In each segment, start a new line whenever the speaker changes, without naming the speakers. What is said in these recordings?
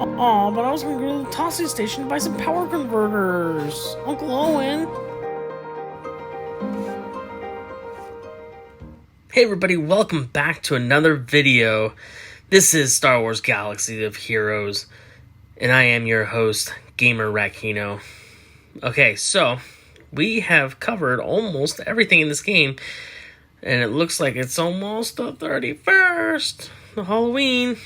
Aw, but I was gonna go to the Tossie station to buy some power converters. Uncle Owen. Hey everybody, welcome back to another video. This is Star Wars Galaxy of Heroes, and I am your host, Gamer Rakino. Okay, so we have covered almost everything in this game, and it looks like it's almost the 31st, the Halloween.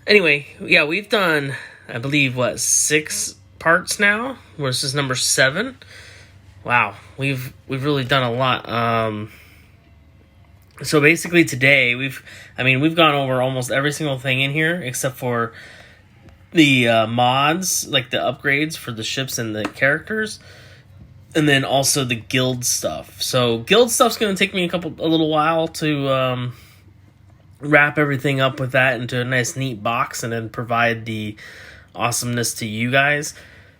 Anyway, yeah, we've done, I believe, 6 parts now? This is number 7. Wow, we've really done a lot. So basically today, we've gone over almost every single thing in here, except for the mods, like the upgrades for the ships and the characters, and then also the guild stuff. So guild stuff's going to take me a little while to wrap everything up with that into a nice neat box and then provide the awesomeness to you guys.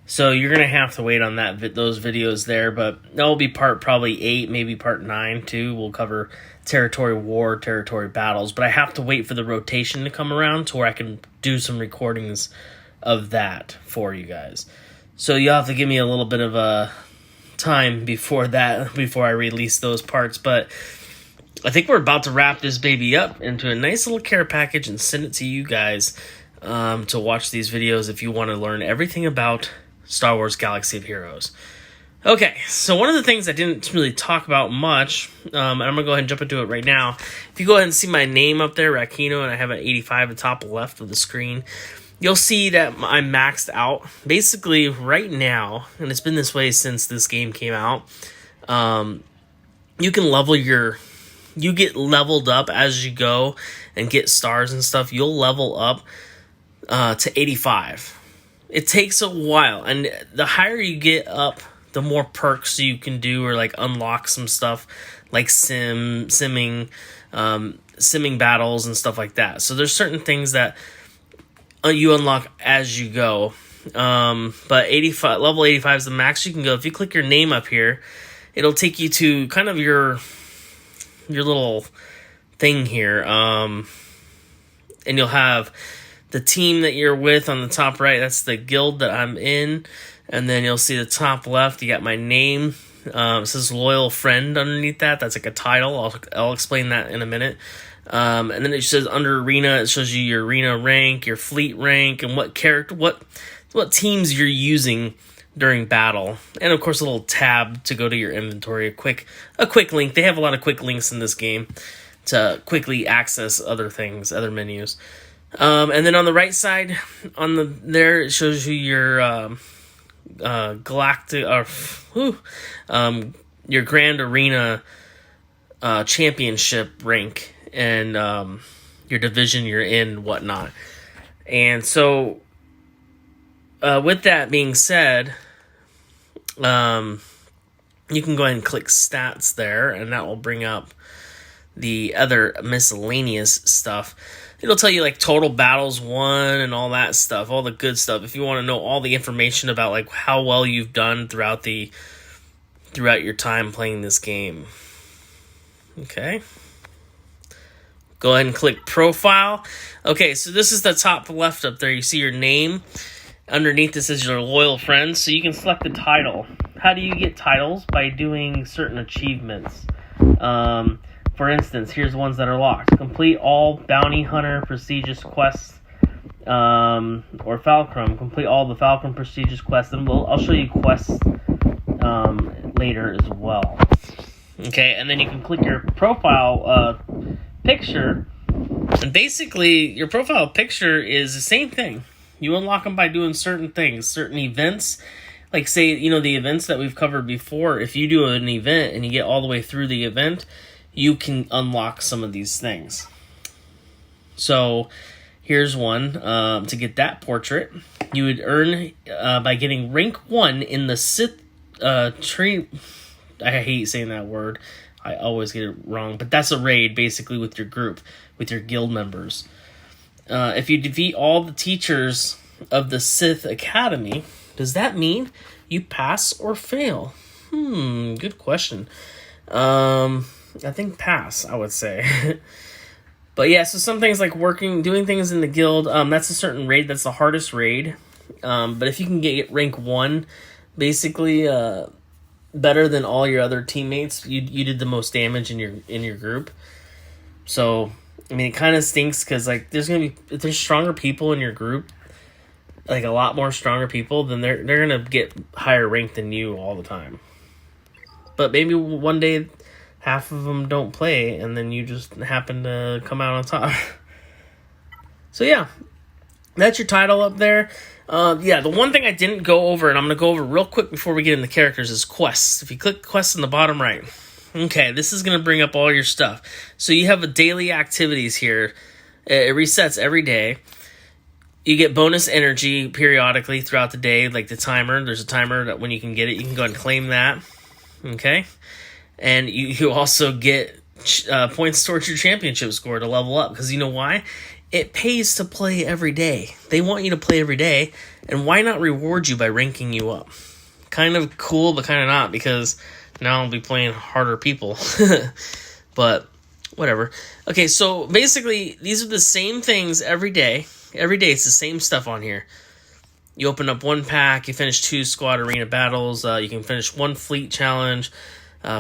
So you're going to have to wait on those videos there, but that will be part probably 8, maybe part 9 too. We'll cover territory war, territory battles, but I have to wait for the rotation to come around to where I can do some recordings of that for you guys. So you'll have to give me a little bit of a time before I release those parts, but I think we're about to wrap this baby up into a nice little care package and send it to you guys to watch these videos if you want to learn everything about Star Wars Galaxy of Heroes. Okay, so one of the things I didn't really talk about much, and I'm going to go ahead and jump into it right now. If you go ahead and see my name up there, Rakino, and I have an 85 at the top left of the screen, you'll see that I'm maxed out. Basically, right now, and it's been this way since this game came out, you can you get leveled up as you go and get stars and stuff. You'll level up to 85. It takes a while, and the higher you get up, the more perks you can do or like unlock some stuff like simming battles and stuff like that. So there's certain things that you unlock as you go. But level 85 is the max you can go. If you click your name up here, it'll take you to kind of your little thing here, and you'll have the team that you're with on the top right. That's the guild that I'm in. And then you'll see the top left, you got my name. It says loyal friend underneath that. That's like a title. I'll explain that in a minute. And then it says under arena, it shows you your arena rank, your fleet rank, and what teams you're using during battle. And of course a little tab to go to your inventory, a quick link. They have a lot of quick links in this game to quickly access other things, other menus. And then on the right side, there it shows you your galactic your Grand Arena championship rank and your division you're in, whatnot. And so with that being said, you can go ahead and click stats there, and that will bring up the other miscellaneous stuff. It'll tell you like total battles won and all that stuff, all the good stuff. If you want to know all the information about like how well you've done throughout your time playing this game. Okay. Go ahead and click profile. Okay, so this is the top left up there. You see your name. Underneath this is your loyal friends, so you can select the title. How do you get titles? By doing certain achievements. For instance, here's ones that are locked. Complete all bounty hunter prestigious quests, or Falcrum. Complete all the Falcrum prestigious quests, and I'll show you quests later as well. Okay, and then you can click your profile picture, and basically your profile picture is the same thing. You unlock them by doing certain things, certain events. Like say, the events that we've covered before. If you do an event and you get all the way through the event, you can unlock some of these things. So here's one. To get that portrait, you would earn by getting rank 1 in the Sith tree. I hate saying that word. I always get it wrong. But that's a raid, basically, with your group, with your guild members. If you defeat all the teachers of the Sith Academy, does that mean you pass or fail? Good question. I think pass, I would say. But yeah, so some things like doing things in the guild, that's a certain raid. That's the hardest raid. But if you can get rank 1, basically better than all your other teammates, you did the most damage in your group. So I mean, it kind of stinks because like there's stronger people in your group, like a lot more stronger people, then they're gonna get higher rank than you all the time. But maybe one day half of them don't play, and then you just happen to come out on top. So yeah, that's your title up there. Yeah, the one thing I didn't go over, and I'm going to go over real quick before we get into characters, is quests. If you click quests in the bottom right, okay, this is going to bring up all your stuff. So you have a daily activities here. It resets every day. You get bonus energy periodically throughout the day, like the timer. There's a timer that when you can get it, you can go ahead and claim that. Okay? And you also get points towards your championship score to level up. Because you know why? It pays to play every day. They want you to play every day. And why not reward you by ranking you up? Kind of cool, but kind of not. Because now I'll be playing harder people. But whatever. Okay, so basically, these are the same things every day. Every day, it's the same stuff on here. You open up 1 pack. You finish 2 squad arena battles. You can finish 1 fleet challenge.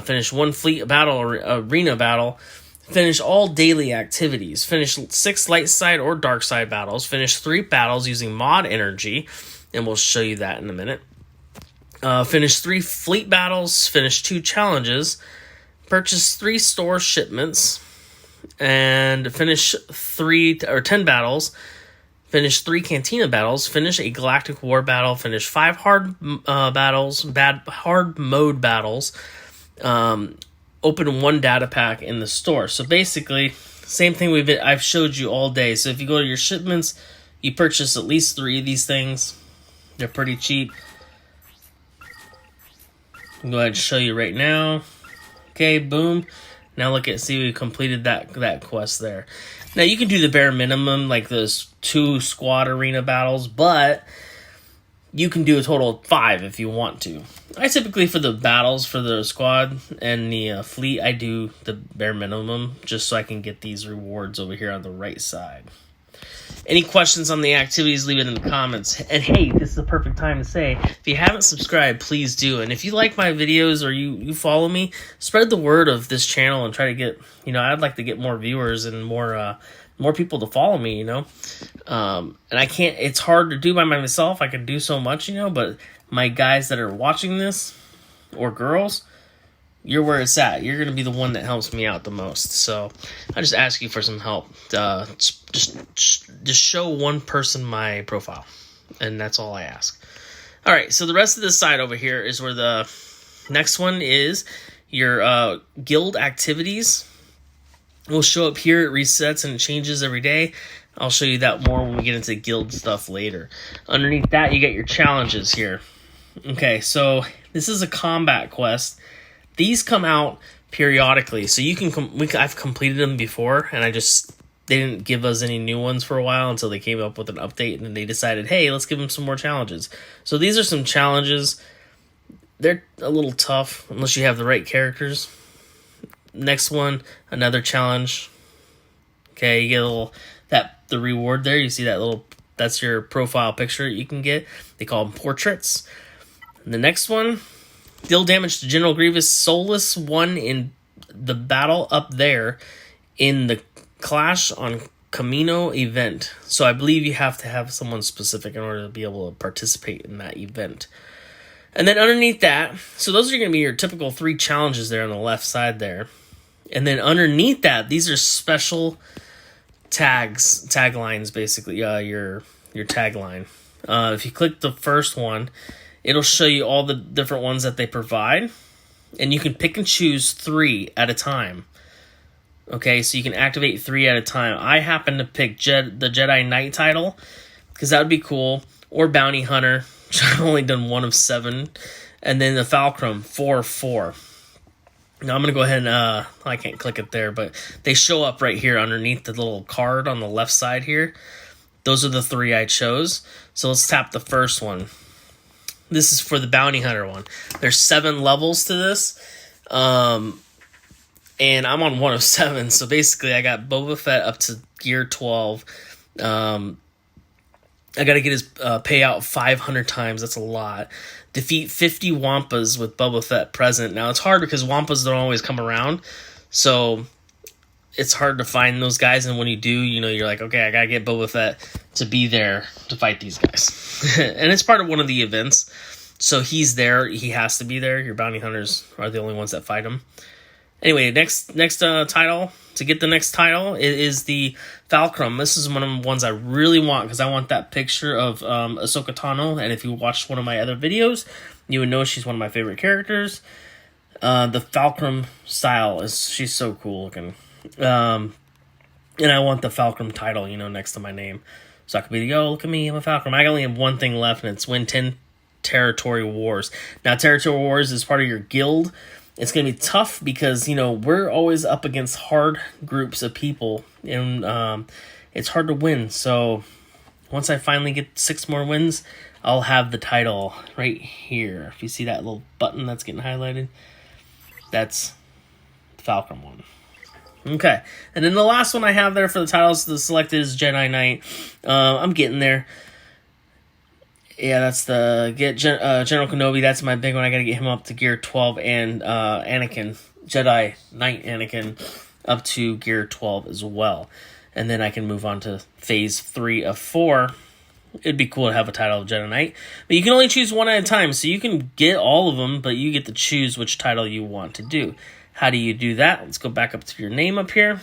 Finish 1 fleet battle or arena battle. Finish all daily activities. Finish 6 light side or dark side battles. Finish 3 battles using mod energy. And we'll show you that in a minute. Finish 3 fleet battles. Finish 2 challenges. Purchase 3 store shipments. And finish 10 battles. Finish 3 Cantina battles. Finish a Galactic War battle. Finish 5 hard mode battles. Open 1 data pack in the store. So basically, same thing I've showed you all day. So if you go to your shipments, you purchase at least 3 of these things. They're pretty cheap. I'll go ahead and show you right now. Okay, boom. Now see we completed that quest there. Now you can do the bare minimum, like those 2 squad arena battles, but you can do a total of 5 if you want to. I typically, for the battles for the squad and the fleet, I do the bare minimum just so I can get these rewards over here on the right side. Any questions on the activities, leave it in the comments. And hey, this is the perfect time to say, if you haven't subscribed, please do. And if you like my videos or you follow me, spread the word of this channel and try to get, I'd like to get more viewers and more people to follow me, And I can't, it's hard to do by myself. I can do so much, but my guys that are watching this, or girls, you're where it's at. You're going to be the one that helps me out the most. So I just ask you for some help. Just show one person my profile. And that's all I ask. All right, so the rest of this side over here is where the next one is your guild activities. Will show up here. It resets and it changes every day. I'll show you that more when we get into guild stuff later. Underneath that, you get your challenges here. Okay, so this is a combat quest. These come out periodically, so you can. I've completed them before, and they didn't give us any new ones for a while until they came up with an update, and then they decided, hey, let's give them some more challenges. So these are some challenges. They're a little tough unless you have the right characters. Next one, another challenge. Okay, you get the reward there. You see that's your profile picture you can get. They call them portraits. And the next one, deal damage to General Grievous Soulless 1 in the battle up there in the Clash on Camino event. So I believe you have to have someone specific in order to be able to participate in that event. And then underneath that, so those are going to be your typical 3 challenges there on the left side there. And then underneath that, these are special taglines, basically, your tagline. If you click the first one, it'll show you all the different ones that they provide. And you can pick and choose 3 at a time. Okay, so you can activate 3 at a time. I happen to pick the Jedi Knight title, because that would be cool. Or Bounty Hunter, which I've only done 1 of 7. And then the Fulcrum, 4. Now I'm going to go ahead and, I can't click it there, but they show up right here underneath the little card on the left side here. Those are the 3 I chose. So let's tap the first one. This is for the Bounty Hunter one. There's 7 levels to this. and I'm on 107. So basically, I got Boba Fett up to gear 12. I got to get his payout 500 times. That's a lot. Defeat 50 Wampas with Boba Fett present. Now, it's hard because Wampas don't always come around. So, it's hard to find those guys. And when you do, you're like, okay, I got to get Boba Fett to be there to fight these guys. And it's part of one of the events. So, he's there. He has to be there. Your bounty hunters are the only ones that fight him. Anyway, next title. To get the next title, it is the Fulcrum. This is one of the ones I really want because I want that picture of Ahsoka Tano. And if you watched one of my other videos, you would know she's one of my favorite characters. The Fulcrum style she's so cool looking. And I want the Fulcrum title, next to my name. So I could be, look at me, I'm a Fulcrum. I only have one thing left, and it's win 10 Territory Wars. Now, Territory Wars is part of your guild. It's going to be tough because, we're always up against hard groups of people, and it's hard to win. So once I finally get 6 more wins, I'll have the title right here. If you see that little button that's getting highlighted, that's the Fulcrum one. Okay, and then the last one I have there for the titles, the selected is Jedi Knight. I'm getting there. Yeah, that's the General Kenobi. That's my big one. I got to get him up to gear 12, and Anakin, Jedi Knight Anakin, up to gear 12 as well. And then I can move on to phase 3 of 4. It'd be cool to have a title of Jedi Knight, but you can only choose one at a time, so you can get all of them, but you get to choose which title you want to do. How do you do that? Let's go back up to your name up here.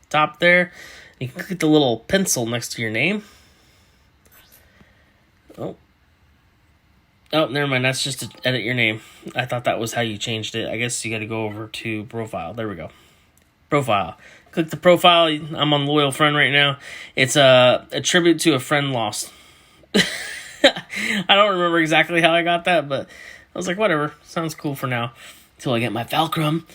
Top there. You can click the little pencil next to your name. Oh, never mind. That's just to edit your name. I thought that was how you changed it. I guess you got to go over to profile. There we go. Profile. Click the profile. I'm on Loyal Friend right now. It's a tribute to a friend lost. I don't remember exactly how I got that, but I was like, whatever. Sounds cool for now. Until I get my Fulcrum.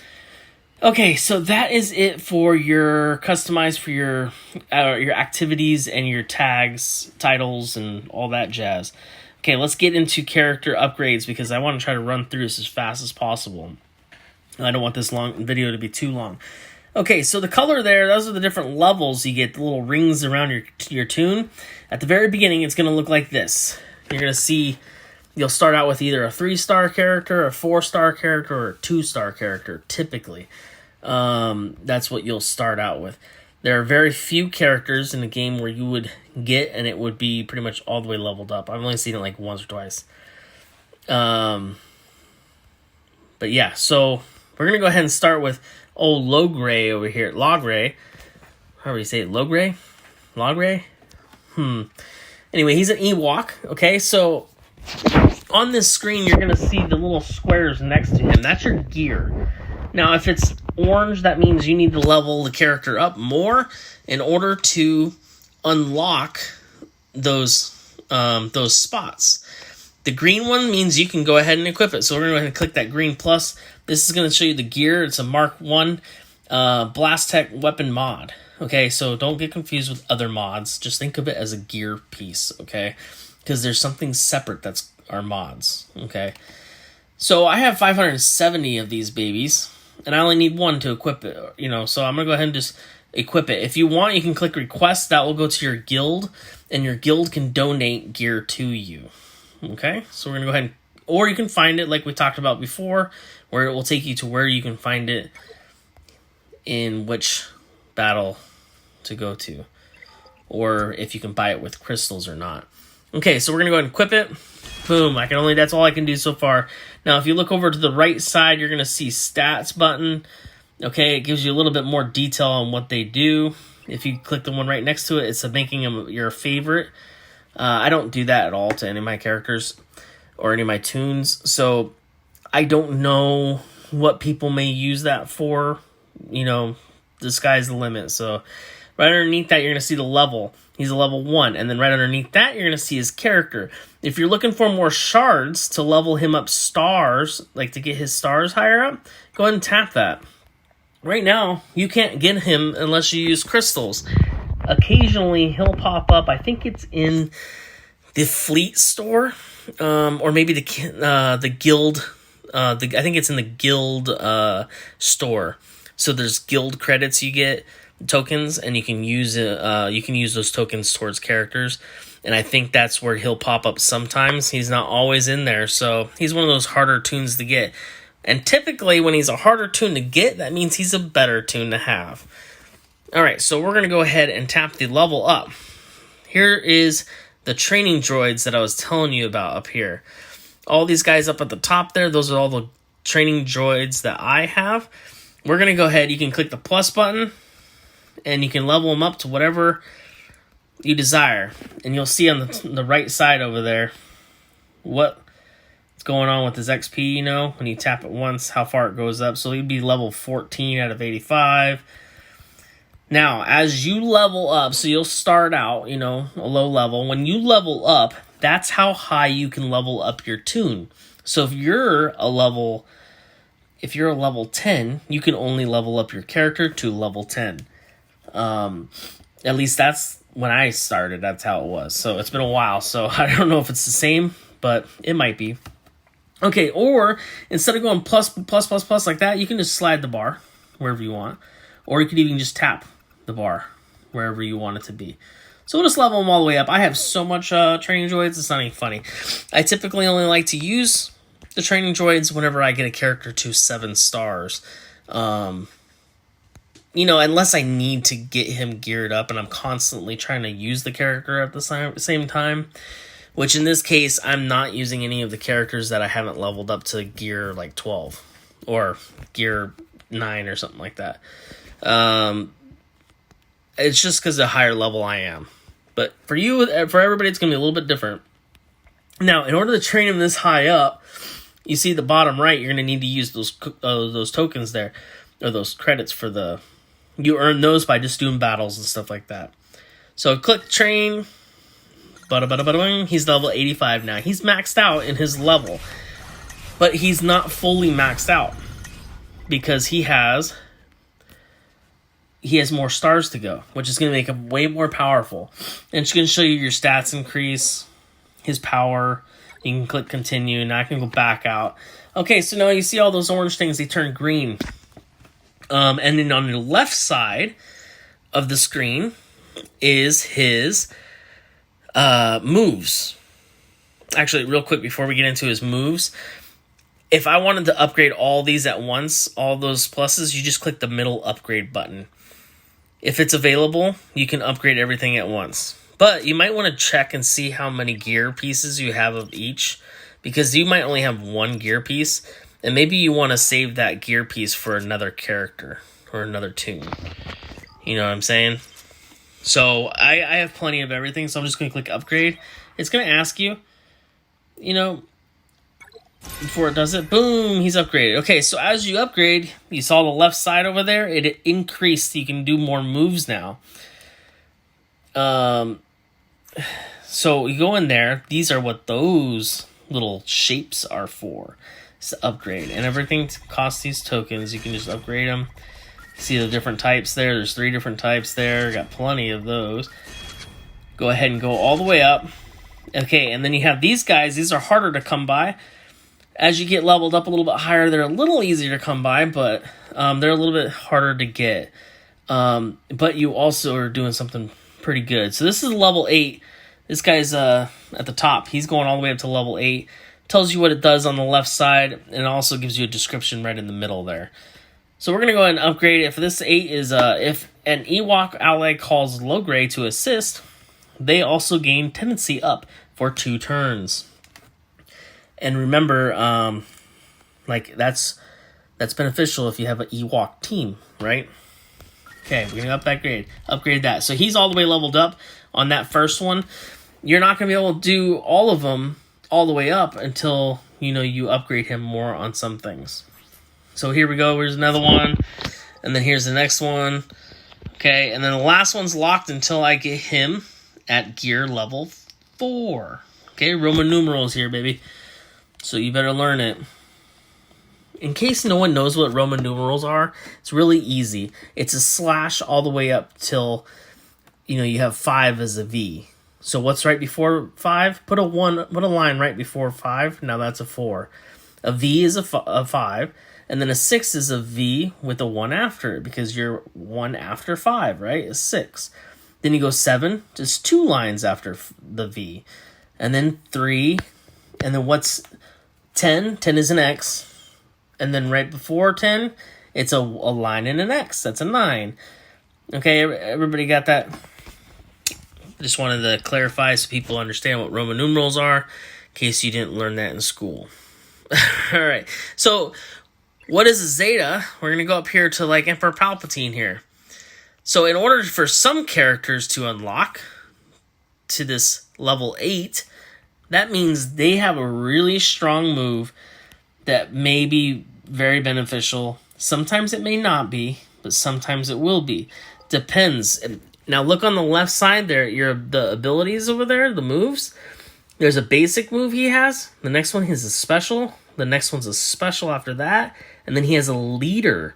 Okay, so that is it for your customize for your activities and your tags, titles, and all that jazz. Okay, let's get into character upgrades because I want to try to run through this as fast as possible. I don't want this long video to be too long. Okay, so the color there, those are the different levels you get, the little rings around your tune. At the very beginning, it's going to look like this. You're going to see, you'll start out with either a 3-star character, a 4-star character, or a 2-star character, typically. That's what you'll start out with. There are very few characters in the game where you would get, and it would be pretty much all the way leveled up. I've only seen it like once or twice. But yeah, so we're going to go ahead and start with old Logray over here. Logray. How do you say it? Logray? Logray? Anyway, he's an Ewok. Okay, so on this screen, you're going to see the little squares next to him. That's your gear. Now, if it's orange, that means you need to level the character up more in order to unlock those spots. The green one means you can go ahead and equip it. So we're going to go ahead and click that green plus. This is going to show you the gear. It's a Mark 1 Blast Tech weapon mod. Okay, so don't get confused with other mods. Just think of it as a gear piece, okay? Because there's something separate that's our mods, okay? So I have 570 of these babies. And I only need one to equip it, so I'm going to go ahead and just equip it. If you want, you can click request. That will go to your guild, and your guild can donate gear to you. Okay? So we're going to go ahead or you can find it like we talked about before, where it will take you to where you can find it in which battle to go to. Or if you can buy it with crystals or not. Okay, so we're going to go ahead and equip it. Boom, that's all I can do so far. Now, if you look over to the right side, you're going to see stats button. Okay, it gives you a little bit more detail on what they do. If you click the one right next to it, it's making them your favorite. I don't do that at all to any of my characters or any of my tunes. So I don't know what people may use that for. The sky's the limit. So right underneath that, you're going to see the level. He's a level 1. And then right underneath that, you're going to see his character. If you're looking for more shards to level him up stars, like to get his stars higher up, go ahead and tap that. Right now, you can't get him unless you use crystals. Occasionally, he'll pop up. I think it's in the fleet store, or maybe the guild I think it's in the guild store. So there's guild credits you get, tokens, and you can use those tokens towards characters. And I think that's where he'll pop up sometimes. He's not always in there, so he's one of those harder toons to get. And typically, when he's a harder toon to get, that means he's a better toon to have. Alright, so we're going to go ahead and tap the level up. Here is the training droids that I was telling you about up here. All these guys up at the top there, those are all the training droids that I have. We're going to go ahead, you can click the plus button, and you can level them up to whatever you desire. And you'll see on the right side over there what's going on with his XP, when you tap it once, how far it goes up. So he'd be level 14 out of 85. Now, as you level up, so you'll start out, a low level. When you level up, that's how high you can level up your toon. So if you're a level 10, you can only level up your character to level 10. At least that's when I started, that's how it was. So it's been a while, so I don't know if it's the same, but it might be. Okay, or instead of going plus, plus, plus, plus like that, you can just slide the bar wherever you want. Or you could even just tap the bar wherever you want it to be. So we'll just level them all the way up. I have so much training droids, it's not even funny. I typically only like to use the training droids whenever I get a character to 7 stars. Unless I need to get him geared up and I'm constantly trying to use the character at the same time. Which in this case, I'm not using any of the characters that I haven't leveled up to gear like 12. Or gear 9 or something like that. It's just because the higher level I am. But for everybody, it's going to be a little bit different. Now, in order to train him this high up, you see the bottom right, you're going to need to use those tokens there. Or those credits for you earn those by just doing battles and stuff like that. So click train. He's level 85 now. He's maxed out in his level. But he's not fully maxed out. Because he has more stars to go. Which is going to make him way more powerful. And it's going to show you your stats increase. His power. You can click continue. Now I can go back out. Okay, so now you see all those orange things. They turn green. And then on the left side of the screen is his moves. Actually, real quick before we get into his moves, if I wanted to upgrade all these at once, all those pluses, you just click the middle upgrade button. If it's available, you can upgrade everything at once. But you might want to check and see how many gear pieces you have of each, because you might only have one gear piece. And maybe you want to save that gear piece for another character or another toon. You know what I'm saying? So I have plenty of everything, so I'm just going to click upgrade. It's going to ask you, before it does it, boom, he's upgraded. Okay, so as you upgrade, you saw the left side over there, it increased. You can do more moves now. So you go in there, these are what those little shapes are for. To upgrade, and everything costs these tokens. You can just upgrade them. See the different types there. There's 3 different types there. Got plenty of those. Go ahead and go all the way up. Okay, and then you have these guys. These are harder to come by. As you get leveled up a little bit higher, they're a little easier to come by, but they're a little bit harder to get. But you also are doing something pretty good. So this is level 8. This guy's at the top. He's going all the way up to level 8. Tells you what it does on the left side, and it also gives you a description right in the middle there. So we're going to go ahead and upgrade it. For this 8 is, if an Ewok ally calls Logray to assist, they also gain tendency up for 2 turns. And remember, that's beneficial if you have an Ewok team, right? Okay, we're going to upgrade that. So he's all the way leveled up on that first one. You're not going to be able to do all of them all the way up until you upgrade him more on some things. So here we go. Here's another one, and then here's the next one. Okay, and then the last one's locked until I get him at gear level 4. Okay, Roman numerals here, baby. So you better learn it. In case no one knows what Roman numerals are, it's really easy. It's a slash all the way up till you have 5 as a V. So what's right before 5? Put a line right before 5. Now that's a 4. A V is a 5, and then a 6 is a V with a 1 after it, because you're 1 after 5, right? Is 6. Then you go 7, just 2 lines after the V. And then 3, and then what's 10? 10 is an X. And then right before 10, it's a line and an X. That's a 9. Okay, everybody got that? Just wanted to clarify so people understand what Roman numerals are, in case you didn't learn that in school. All right, so what is a zeta? We're going to go up here to like Emperor Palpatine here. So in order for some characters to unlock to this level 8, that means they have a really strong move that may be very beneficial. Sometimes it may not be, but sometimes it will be. Depends. Now look on the left side there, the abilities over there, the moves. There's a basic move he has. The next one is a special. The next one's a special after that. And then he has a leader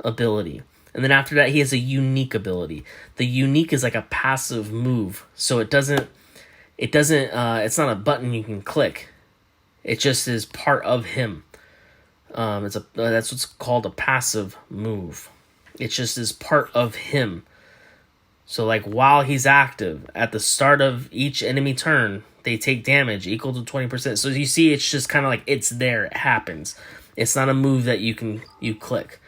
ability. And then after that, he has a unique ability. The unique is like a passive move. So it's not a button you can click. It just is part of him. That's what's called a passive move. It just is part of him. So like while he's active, at the start of each enemy turn, they take damage equal to 20%. So you see, it's just kind of like it's there. It happens. It's not a move that you click.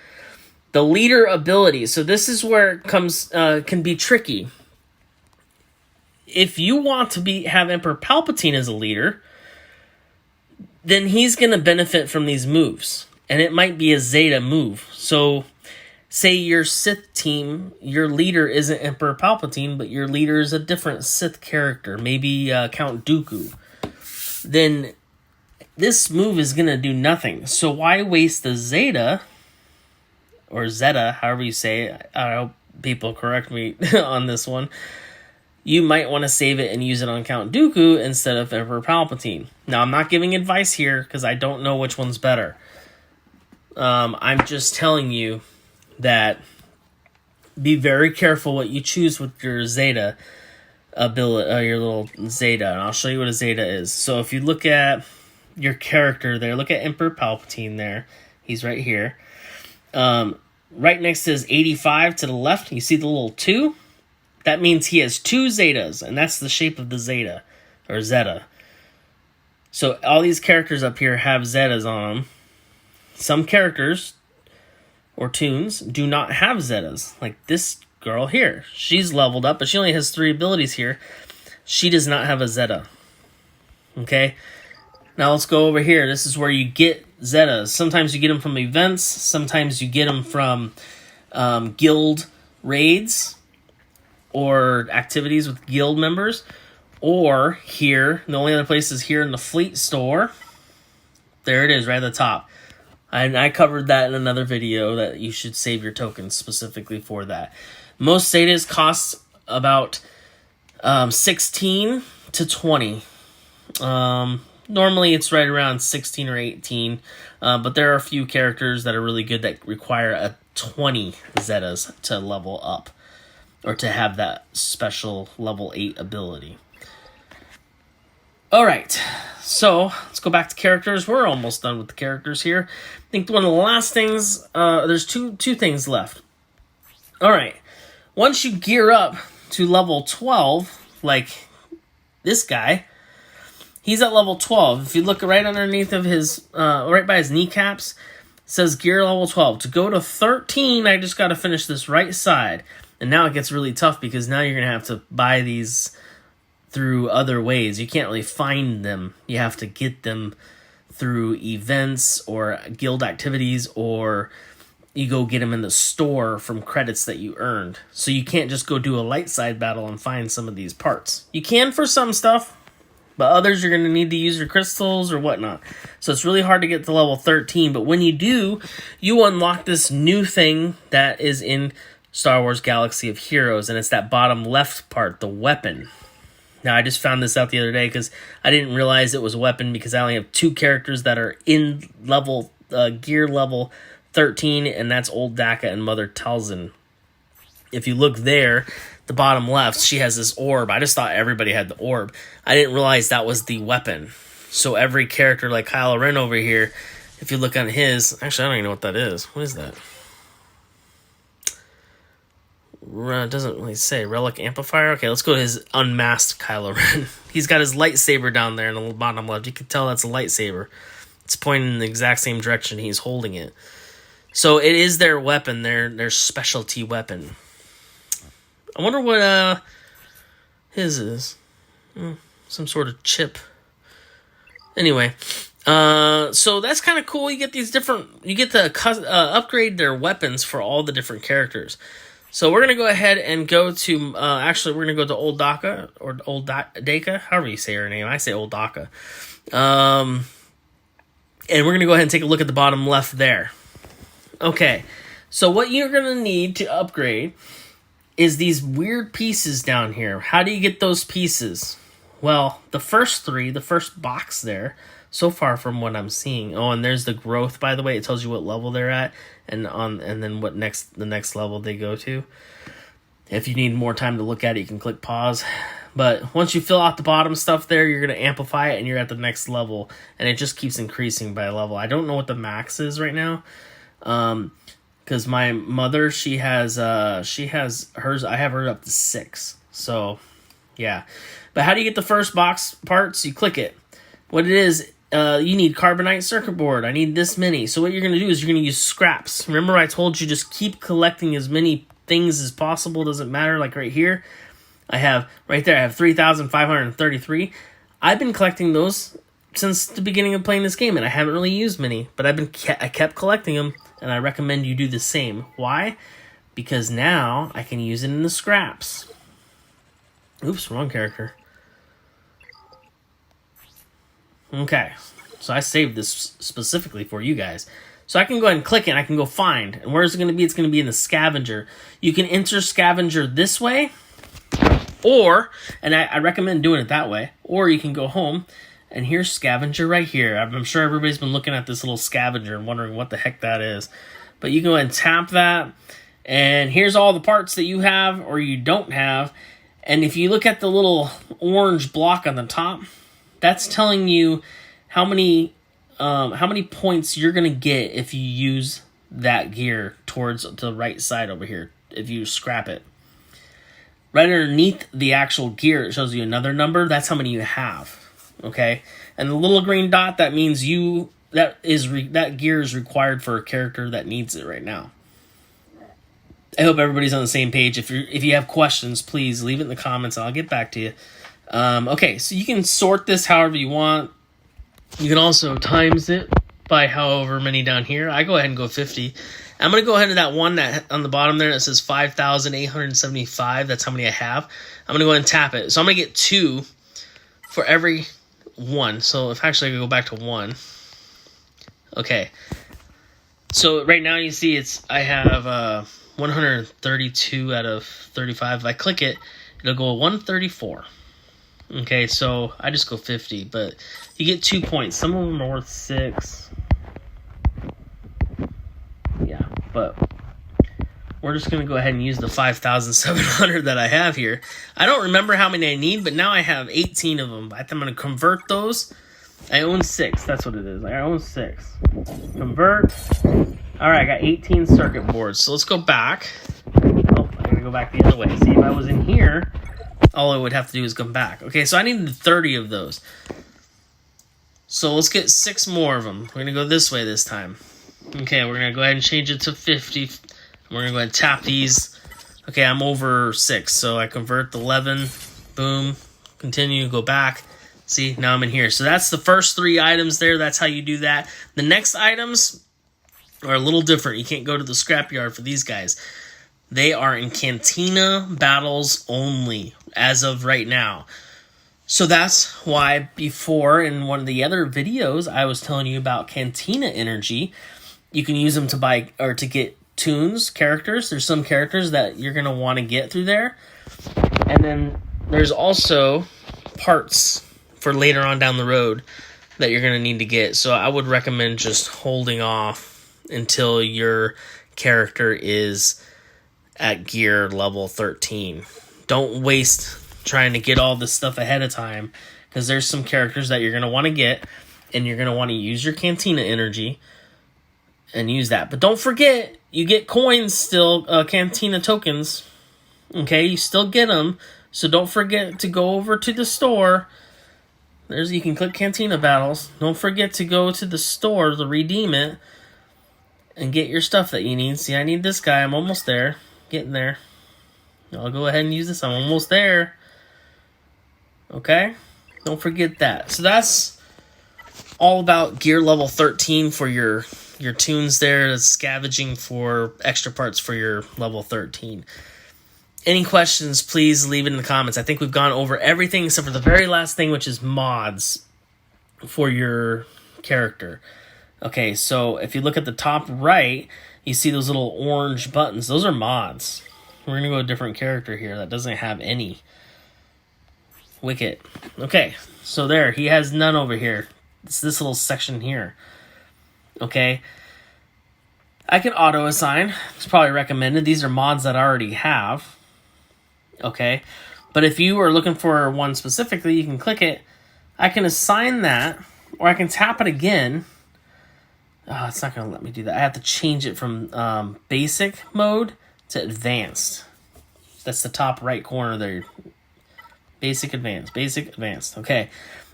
The leader ability. So this is where it can be tricky. If you want to have Emperor Palpatine as a leader, then he's going to benefit from these moves. And it might be a Zeta move. So say your Sith team, your leader isn't Emperor Palpatine, but your leader is a different Sith character. Maybe Count Dooku. Then this move is going to do nothing. So why waste the Zeta, or Zeta, however you say it. I hope people correct me on this one. You might want to save it and use it on Count Dooku instead of Emperor Palpatine. Now, I'm not giving advice here because I don't know which one's better. I'm just telling you that be very careful what you choose with your Zeta ability, your little Zeta, and I'll show you what a Zeta is. So if you look at your character there, look at Emperor Palpatine there. He's right here. Right next to his 85 to the left, you see the little 2? That means he has 2 Zetas, and that's the shape of the Zeta, or Zeta. So all these characters up here have Zetas on them. Some characters, or toons, do not have Zetas. Like this girl here. She's leveled up, but she only has 3 abilities here. She does not have a Zeta. Okay? Now let's go over here. This is where you get Zetas. Sometimes you get them from events. Sometimes you get them from guild raids or activities with guild members. Or here, the only other place is here in the fleet store. There it is, right at the top. And I covered that in another video, that you should save your tokens specifically for that. Most Zetas cost about 16 to 20. Normally it's right around 16 or 18, but there are a few characters that are really good that require a 20 Zetas to level up, or to have that special level 8 ability. Alright, so let's go back to characters. We're almost done with the characters here. I think one of the last things, there's two things left. Alright, once you gear up to level 12, like this guy, he's at level 12. If you look right underneath of his, right by his kneecaps, it says gear level 12. To go to 13, I just got to finish this right side. And now it gets really tough because now you're going to have to buy these through other ways. You can't really find them. You have to get them through events or guild activities, or you go get them in the store from credits that you earned. So you can't just go do a light side battle and find some of these parts. You can for some stuff, but others you're going to need to use your crystals or whatnot. So it's really hard to get to level 13, but when you do, you unlock this new thing that is in Star Wars Galaxy of Heroes, and it's that bottom left part, the weapon. Now, I just found this out the other day because I didn't realize it was a weapon, because I only have 2 characters that are in level gear level 13, and that's Old Daka and Mother Talzin. If you look there, the bottom left, she has this orb. I just thought everybody had the orb. I didn't realize that was the weapon. So every character like Kylo Ren over here If you look on his, actually, I don't even know what that is. What is that? It doesn't really say. Relic Amplifier? Okay, let's go to his unmasked Kylo Ren. He's got his lightsaber down there in the bottom left. You can tell that's a lightsaber. It's pointing in the exact same direction he's holding it. So it is their weapon, their specialty weapon. I wonder what his is. Some sort of chip. Anyway, so that's kind of cool. You get these different. You get to upgrade their weapons for all the different characters. So we're gonna go ahead and go to. Actually, we're gonna go to Old Daka or Old Daka, however you say her name. I say Old Daka. And we're gonna go ahead and take a look at the bottom left there. Okay, so what you're gonna need to upgrade is these weird pieces down here. How do you get those pieces? Well, the first box there, so far from what I'm seeing. Oh, and there's the growth, by the way. It tells you what level they're at and then what the next level they go to. If you need more time to look at it, you can click pause. But once you fill out the bottom stuff there, you're going to amplify it and you're at the next level. And it just keeps increasing by level. I don't know what the max is right now. Because my mother, she has hers. I have her up to 6. So, yeah. But how do you get the first box parts? You click it. What it is, you need carbonite circuit board. I need this many. So what you're going to do is you're going to use scraps. Remember I told you just keep collecting as many things as possible. Doesn't matter. Like right here, I have 3,533. I've been collecting those since the beginning of playing this game, and I haven't really used many. But I kept collecting them, and I recommend you do the same. Why? Because now I can use it in the scraps. Oops, wrong character. Okay, so I saved this specifically for you guys. So I can go ahead and click it, and I can go find. And where is it going to be? It's going to be in the Scavenger. You can enter Scavenger this way, or, and I recommend doing it that way, or you can go home, and here's Scavenger right here. I'm sure everybody's been looking at this little Scavenger and wondering what the heck that is. But you can go ahead and tap that, and here's all the parts that you have or you don't have. And if you look at the little orange block on the top, that's telling you how many points you're going to get if you use that gear towards the right side over here, if you scrap it. Right underneath the actual gear, it shows you another number. That's how many you have, okay? And the little green dot, that means that gear is required for a character that needs it right now. I hope everybody's on the same page. If you have questions, please leave it in the comments and I'll get back to you. Okay, so you can sort this however you want. You can also times it by however many down here. I go ahead and go 50. I'm going to go ahead to that one that on the bottom there that says 5,875. That's how many I have. I'm going to go ahead and tap it. So I'm going to get 2 for every one. So if actually I go back to 1. Okay. So right now you see I have 132 out of 35. If I click it, it'll go 134. Okay, so I just go 50, but you get 2 points. Some of them are worth 6. Yeah, but we're just going to go ahead and use the 5,700 that I have here. I don't remember how many I need, but now I have 18 of them. I think I'm going to convert those. I own 6. That's what it is. I own 6. Convert. All right, I got 18 circuit boards. So let's go back. Oh, I'm going to go back the other way. See, if I was in here, all I would have to do is come back. Okay, so I needed 30 of those. So let's get 6 more of them. We're going to go this way this time. Okay, we're going to go ahead and change it to 50. We're going to go ahead and tap these. Okay, I'm over 6, so I convert the 11. Boom. Continue, go back. See, now I'm in here. So that's the first 3 items there. That's how you do that. The next items are a little different. You can't go to the scrapyard for these guys. They are in Cantina battles only, as of right now. So that's why before, in one of the other videos, I was telling you about Cantina energy. You can use them to buy, or to get tunes, characters. There's some characters that you're going to want to get through there. And then there's also parts for later on down the road that you're going to need to get. So I would recommend just holding off until your character is at gear level 13. Don't waste trying to get all this stuff ahead of time, because there's some characters that you're going to want to get. and you're going to want to use your Cantina energy and use that. But don't forget, you get coins still, Cantina tokens. Okay, you still get them. So don't forget to go over to the store. You can click Cantina Battles. Don't forget to go to the store to redeem it and get your stuff that you need. See, I need this guy. I'm almost there. Getting there. I'll go ahead and use this. I'm almost there. Okay? Don't forget that. So that's all about gear level 13 for your tunes there. That's scavenging for extra parts for your level 13. Any questions, please leave it in the comments. I think we've gone over everything except for the very last thing, which is mods for your character. Okay, so if you look at the top right, you see those little orange buttons. Those are mods. We're going to go a different character here that doesn't have any. Wicket. Okay, so there. He has none over here. It's this little section here. Okay. I can auto-assign. It's probably recommended. These are mods that I already have. Okay, but if you are looking for one specifically, you can click it. I can assign that, or I can tap it again. Oh, it's not going to let me do that. I have to change it from basic mode to advanced. That's the top right corner there. Basic, advanced, basic, advanced. Okay,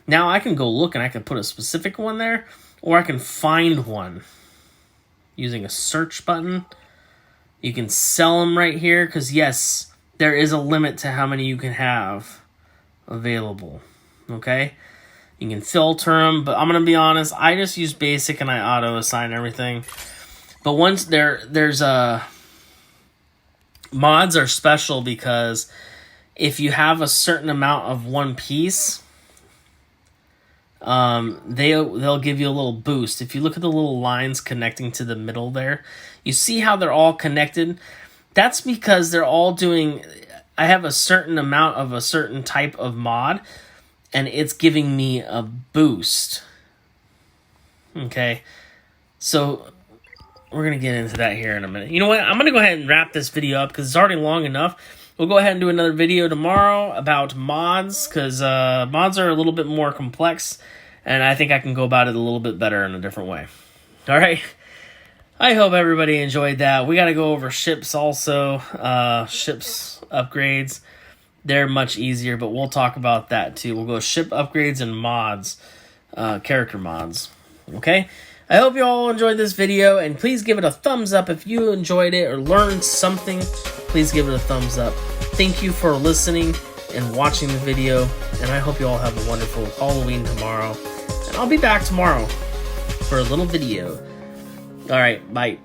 now I can go look and I can put a specific one there, or I can find one using a search button. You can sell them right here because, yes, there is a limit to how many you can have available, okay? You can filter them, but I'm going to be honest, I just use basic and I auto-assign everything. But once there's mods are special because if you have a certain amount of one piece, they'll give you a little boost. If you look at the little lines connecting to the middle there, you see how they're all connected? That's because they're all doing... I have a certain amount of a certain type of mod, and it's giving me a boost. Okay? So, we're going to get into that here in a minute. You know what? I'm going to go ahead and wrap this video up because it's already long enough. We'll go ahead and do another video tomorrow about mods because mods are a little bit more complex, and I think I can go about it a little bit better in a different way. All right? I hope everybody enjoyed that. We got to go over ships also. Ships upgrades. They're much easier, but we'll talk about that too. We'll go ship upgrades and mods. Character mods. Okay? I hope you all enjoyed this video, and please give it a thumbs up if you enjoyed it or learned something. Please give it a thumbs up. Thank you for listening and watching the video, and I hope you all have a wonderful Halloween tomorrow. And I'll be back tomorrow for a little video. All right, bye.